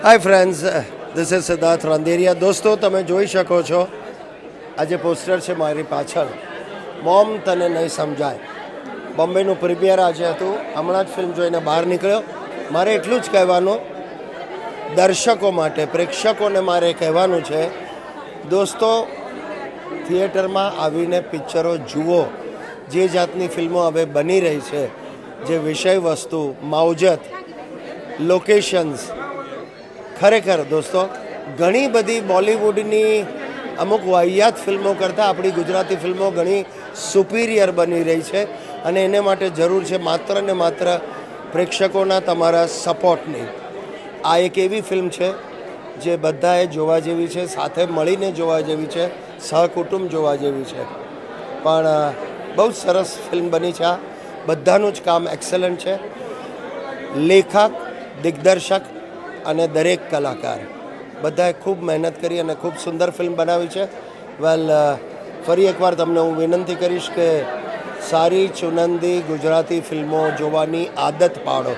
Hi friends, this is Siddharth Randeria. દોસ્તો, તમે જોઈ શકો છો આજે પોસ્ટર છે મારી પાછળ, મોમ તને નહીં સમજાય. બોમ્બેનું પ્રીમિયર આજે હતું. હમણાં જ ફિલ્મ જોઈને બહાર નીકળ્યો. મારે એટલું જ કહેવાનું, દર્શકો માટે, પ્રેક્ષકોને મારે કહેવાનું છે, દોસ્તો થિયેટરમાં આવીને પિક્ચરો જુઓ. જે જાતની ફિલ્મો હવે બની રહી છે, જે વિષય વસ્તુ, માવજત, લોકેશન્સ, ખરેખર દોસ્તો ઘણી બધી બોલિવૂડની અમુક વાહિયાત ફિલ્મો કરતાં આપણી ગુજરાતી ફિલ્મો ઘણી સુપિરિયર બની રહી છે. અને એને માટે જરૂર છે માત્ર ને માત્ર પ્રેક્ષકોના તમારા સપોર્ટની. આ એક એવી ફિલ્મ છે જે બધાએ જોવા જેવી છે, સાથે મળીને જોવા જેવી છે, સહકુટુંબ જોવા જેવી છે. પણ બહુ સરસ ફિલ્મ બની છે. આ બધાનું જ કામ એક્સલન્ટ છે. લેખક, દિગ્દર્શક અને દરેક કલાકાર બધાએ ખૂબ મહેનત કરી અને ખૂબ સુંદર ફિલ્મ બનાવી છે. વેલ, ફરી એકવાર તમને હું વિનંતી કરીશ કે સારી ચુનંદી ગુજરાતી ફિલ્મો જોવાની આદત પાડો,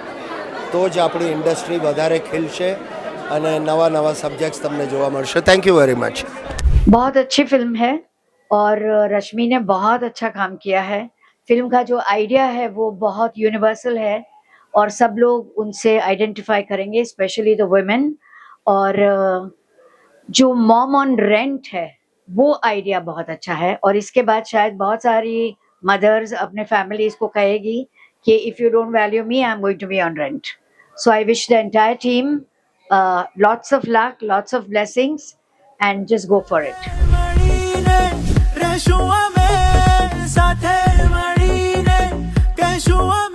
તો જ આપણી ઇન્ડસ્ટ્રી વધારે ખીલશે અને નવા નવા સબ્जेक्ट्स તમને જોવા મળશે. Thank you very much. बहुत अच्छी फिल्म है और रश्मि ने बहुत अच्छा काम किया है. फिल्म का जो आइडिया है वो बहुत यूनिवर्सल है और सब लोग उनसे आइडेंटिफाई करेंगे, स्पेशली द वुमेन. और जो मॉम ऑन रेंट है वो आइडिया बहुत अच्छा है. और इसके बाद शायद बहुत सारी मदर्स अपने फैमिलीज को कहेगी कि if you don't value me, I am going to be on rent. So I wish the entire team lots of luck, lots of blessings, and just go for it. રેશુઆ મે સાથે મળીને કહેશું અમે